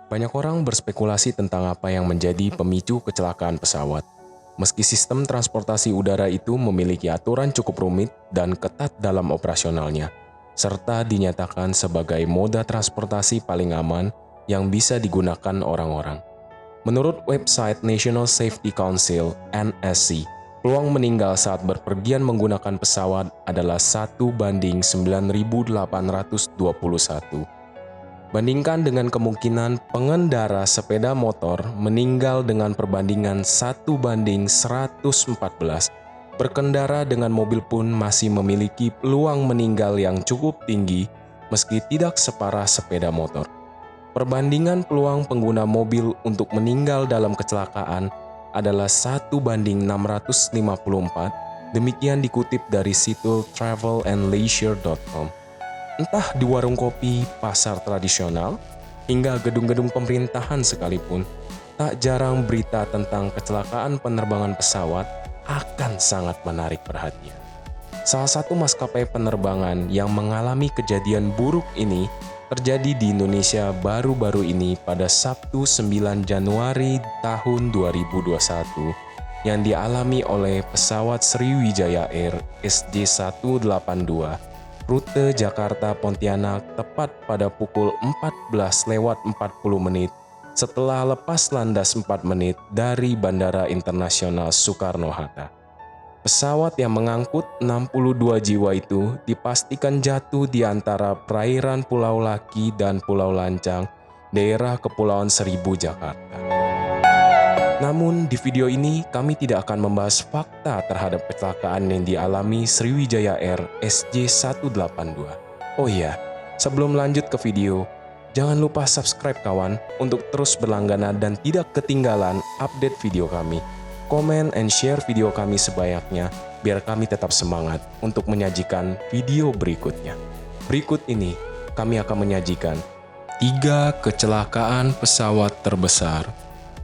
Banyak orang berspekulasi tentang apa yang menjadi pemicu kecelakaan pesawat. Meski sistem transportasi udara itu memiliki aturan cukup rumit dan ketat dalam operasionalnya, serta dinyatakan sebagai moda transportasi paling aman yang bisa digunakan orang-orang. Menurut website National Safety Council (NSC), peluang meninggal saat berpergian menggunakan pesawat adalah 1:9.821. Bandingkan dengan kemungkinan pengendara sepeda motor meninggal dengan perbandingan 1:114. Berkendara dengan mobil pun masih memiliki peluang meninggal yang cukup tinggi meski tidak separah sepeda motor. Perbandingan peluang pengguna mobil untuk meninggal dalam kecelakaan adalah 1:654, demikian dikutip dari situs travelandleisure.com. Entah di warung kopi, pasar tradisional, hingga gedung-gedung pemerintahan sekalipun, tak jarang berita tentang kecelakaan penerbangan pesawat akan sangat menarik perhatian. Salah satu maskapai penerbangan yang mengalami kejadian buruk ini terjadi di Indonesia baru-baru ini pada Sabtu 9 Januari tahun 2021 yang dialami oleh pesawat Sriwijaya Air SJ182 rute Jakarta-Pontianak tepat pada pukul 14:40 setelah lepas landas 4 menit dari Bandara Internasional Soekarno-Hatta. Pesawat yang mengangkut 62 jiwa itu dipastikan jatuh di antara perairan Pulau Laki dan Pulau Lancang, daerah Kepulauan Seribu, Jakarta. Namun di video ini kami tidak akan membahas fakta terhadap kecelakaan yang dialami Sriwijaya Air SJ182. Oh iya, sebelum lanjut ke video, jangan lupa subscribe kawan untuk terus berlangganan dan tidak ketinggalan update video kami. Komen and share video kami sebanyaknya biar kami tetap semangat untuk menyajikan video berikutnya. Berikut ini kami akan menyajikan 3 kecelakaan pesawat terbesar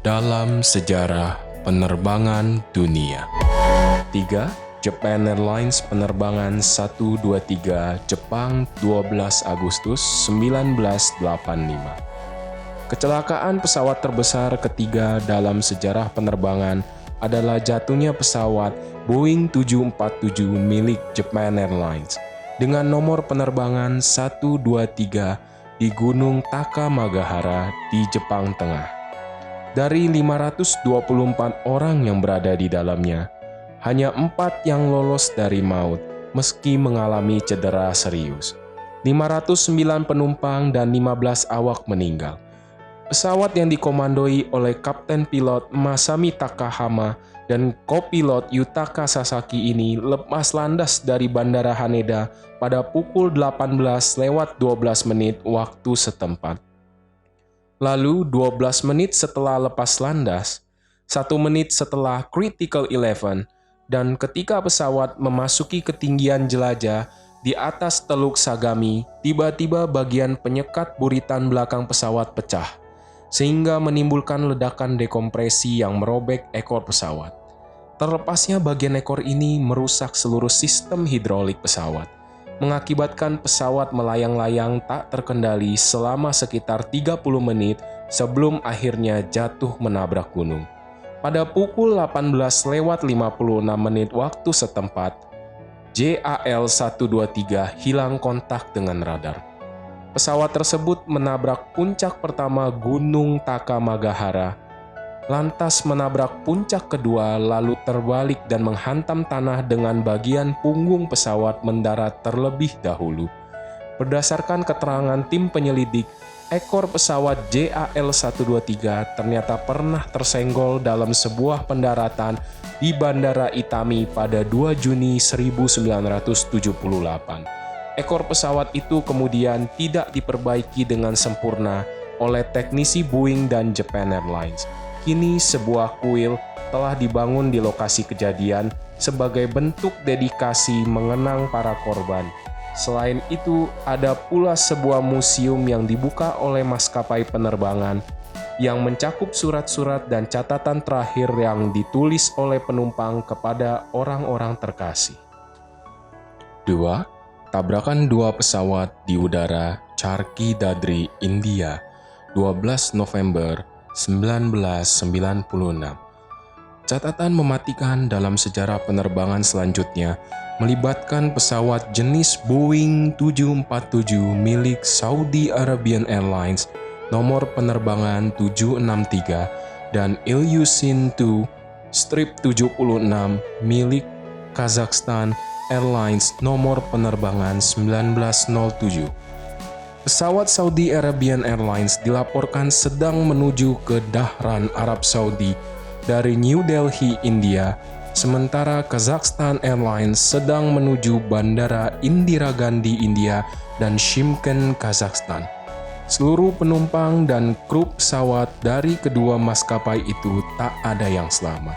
dalam sejarah penerbangan dunia. 3. Japan Airlines penerbangan 123 Jepang 12 Agustus 1985. Kecelakaan pesawat terbesar ketiga dalam sejarah penerbangan adalah jatuhnya pesawat Boeing 747 milik Japan Airlines dengan nomor penerbangan 123 di Gunung Takamagahara di Jepang Tengah. Dari 524 orang yang berada di dalamnya, hanya 4 yang lolos dari maut meski mengalami cedera serius. 509 penumpang dan 15 awak meninggal. Pesawat yang dikomandoi oleh Kapten Pilot Masami Takahama dan Kopilot Yutaka Sasaki ini lepas landas dari Bandara Haneda pada pukul 18:12 waktu setempat. Lalu 12 menit setelah lepas landas, 1 menit setelah Critical 11, dan ketika pesawat memasuki ketinggian jelajah di atas Teluk Sagami, tiba-tiba bagian penyekat buritan belakang pesawat pecah, sehingga menimbulkan ledakan dekompresi yang merobek ekor pesawat. Terlepasnya bagian ekor ini merusak seluruh sistem hidrolik pesawat, mengakibatkan pesawat melayang-layang tak terkendali selama sekitar 30 menit sebelum akhirnya jatuh menabrak gunung. Pada pukul 18:56 waktu setempat, JAL-123 hilang kontak dengan radar. Pesawat tersebut menabrak puncak pertama Gunung Takamagahara, lantas menabrak puncak kedua lalu terbalik dan menghantam tanah dengan bagian punggung pesawat mendarat terlebih dahulu. Berdasarkan keterangan tim penyelidik, ekor pesawat JAL-123 ternyata pernah tersenggol dalam sebuah pendaratan di Bandara Itami pada 2 Juni 1978. Ekor pesawat itu kemudian tidak diperbaiki dengan sempurna oleh teknisi Boeing dan Japan Airlines. Kini sebuah kuil telah dibangun di lokasi kejadian sebagai bentuk dedikasi mengenang para korban. Selain itu, ada pula sebuah museum yang dibuka oleh maskapai penerbangan yang mencakup surat-surat dan catatan terakhir yang ditulis oleh penumpang kepada orang-orang terkasih. 2. Tabrakan 2 pesawat di udara Charki Dadri, India 12 November 1996. Catatan mematikan dalam sejarah penerbangan selanjutnya melibatkan pesawat jenis Boeing 747 milik Saudi Arabian Airlines nomor penerbangan 763 dan Ilyushin Il-76 milik Kazakhstan Airlines nomor penerbangan 1907. Pesawat Saudi Arabian Airlines dilaporkan sedang menuju ke Dhahran, Arab Saudi dari New Delhi, India, sementara Kazakhstan Airlines sedang menuju Bandara Indira Gandhi, India, dan Shymkent, Kazakhstan. Seluruh penumpang dan kru pesawat dari kedua maskapai itu tak ada yang selamat.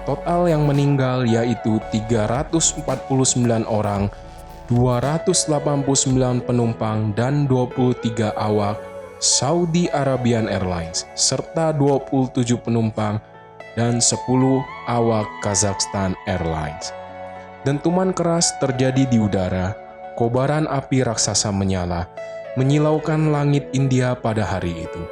Total yang meninggal yaitu 349 orang, 289 penumpang dan 23 awak Saudi Arabian Airlines, serta 27 penumpang dan 10 awak Kazakhstan Airlines. Dentuman keras terjadi di udara, kobaran api raksasa menyala, menyilaukan langit India pada hari itu.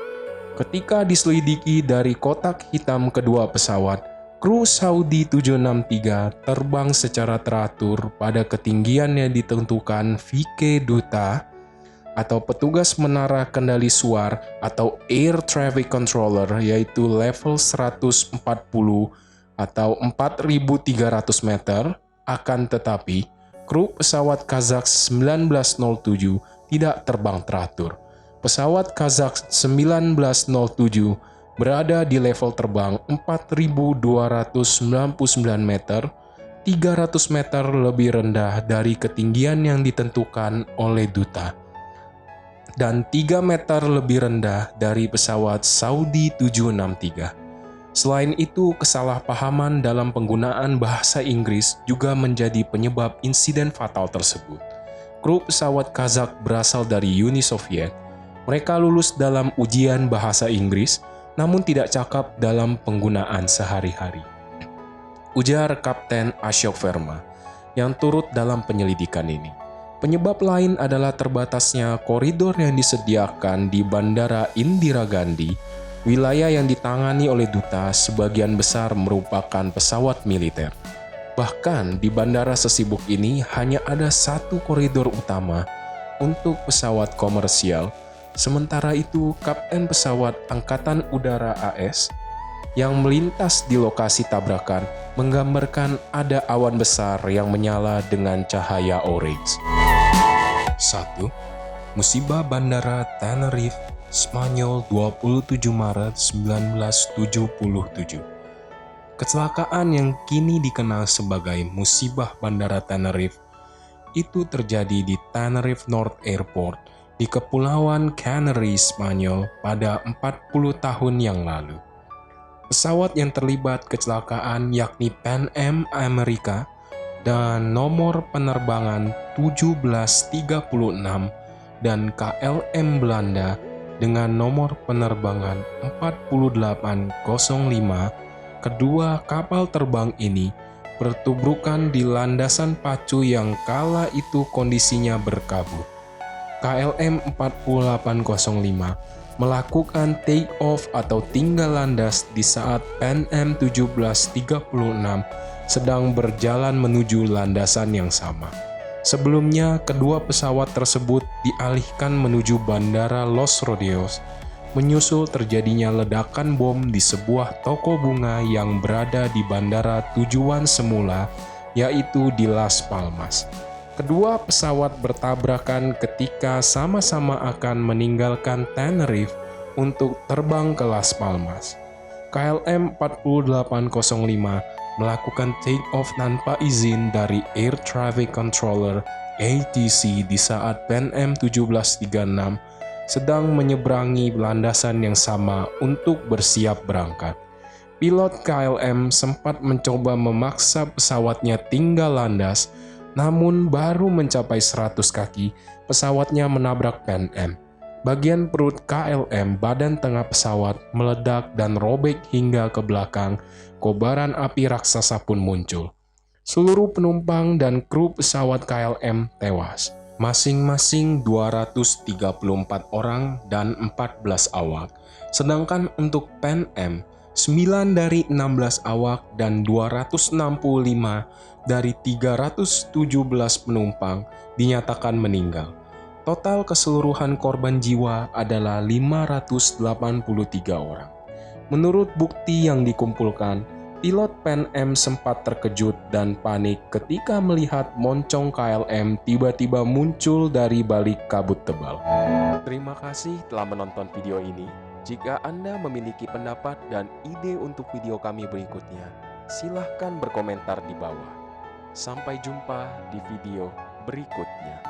Ketika diselidiki dari kotak hitam kedua pesawat, kru Saudi 763 terbang secara teratur pada ketinggian yang ditentukan VK Duta atau petugas menara kendali suar atau Air Traffic Controller, yaitu level 140 atau 4.300 meter. Akan tetapi, kru pesawat Kazakh 1907 tidak terbang teratur. Pesawat Kazakh 1907 berada di level terbang 4.299 meter, 300 meter lebih rendah dari ketinggian yang ditentukan oleh duta, dan 3 meter lebih rendah dari pesawat Saudi 763. Selain itu, kesalahpahaman dalam penggunaan bahasa Inggris juga menjadi penyebab insiden fatal tersebut. Kru pesawat Kazakh berasal dari Uni Soviet. Mereka lulus dalam ujian bahasa Inggris, namun tidak cakap dalam penggunaan sehari-hari, ujar Kapten Ashok Verma yang turut dalam penyelidikan ini. Penyebab lain adalah terbatasnya koridor yang disediakan di Bandara Indira Gandhi. Wilayah yang ditangani oleh duta sebagian besar merupakan pesawat militer. Bahkan di bandara sesibuk ini hanya ada satu koridor utama untuk pesawat komersial. Sementara itu, Kapten pesawat Angkatan Udara AS yang melintas di lokasi tabrakan menggambarkan ada awan besar yang menyala dengan cahaya orange. 1. Musibah Bandara Tenerife, Spanyol 27 Maret 1977. Kecelakaan yang kini dikenal sebagai musibah Bandara Tenerife itu terjadi di Tenerife North Airport di Kepulauan Canary, Spanyol pada 40 tahun yang lalu. Pesawat yang terlibat kecelakaan yakni Pan Am Amerika dan nomor penerbangan 1736 dan KLM Belanda dengan nomor penerbangan 4805. Kedua kapal terbang ini bertubrukan di landasan pacu yang kala itu kondisinya berkabut. KLM 4805 melakukan take off atau tinggal landas di saat Pan Am 1736 sedang berjalan menuju landasan yang sama. Sebelumnya, kedua pesawat tersebut dialihkan menuju Bandara Los Rodeos, menyusul terjadinya ledakan bom di sebuah toko bunga yang berada di bandara tujuan semula, yaitu di Las Palmas. Kedua pesawat bertabrakan ketika sama-sama akan meninggalkan Tenerife untuk terbang ke Las Palmas. KLM 4805 melakukan take-off tanpa izin dari Air Traffic Controller ATC di saat Pan Am 1736 sedang menyeberangi landasan yang sama untuk bersiap berangkat. Pilot KLM sempat mencoba memaksa pesawatnya tinggal landas, namun baru mencapai 100 kaki, pesawatnya menabrak Pan Am. Bagian perut KLM, badan tengah pesawat, meledak dan robek hingga ke belakang. Kobaran api raksasa pun muncul. Seluruh penumpang dan kru pesawat KLM tewas. masing-masing 234 orang dan 14 awak. Sedangkan untuk Pan Am, 9 dari 16 awak dan 265 dari 317 penumpang dinyatakan meninggal. Total keseluruhan korban jiwa adalah 583 orang. Menurut bukti yang dikumpulkan, pilot Pan Am sempat terkejut dan panik ketika melihat moncong KLM tiba-tiba muncul dari balik kabut tebal. Terima kasih telah menonton video ini. Jika Anda memiliki pendapat dan ide untuk video kami berikutnya, silahkan berkomentar di bawah. Sampai jumpa di video berikutnya.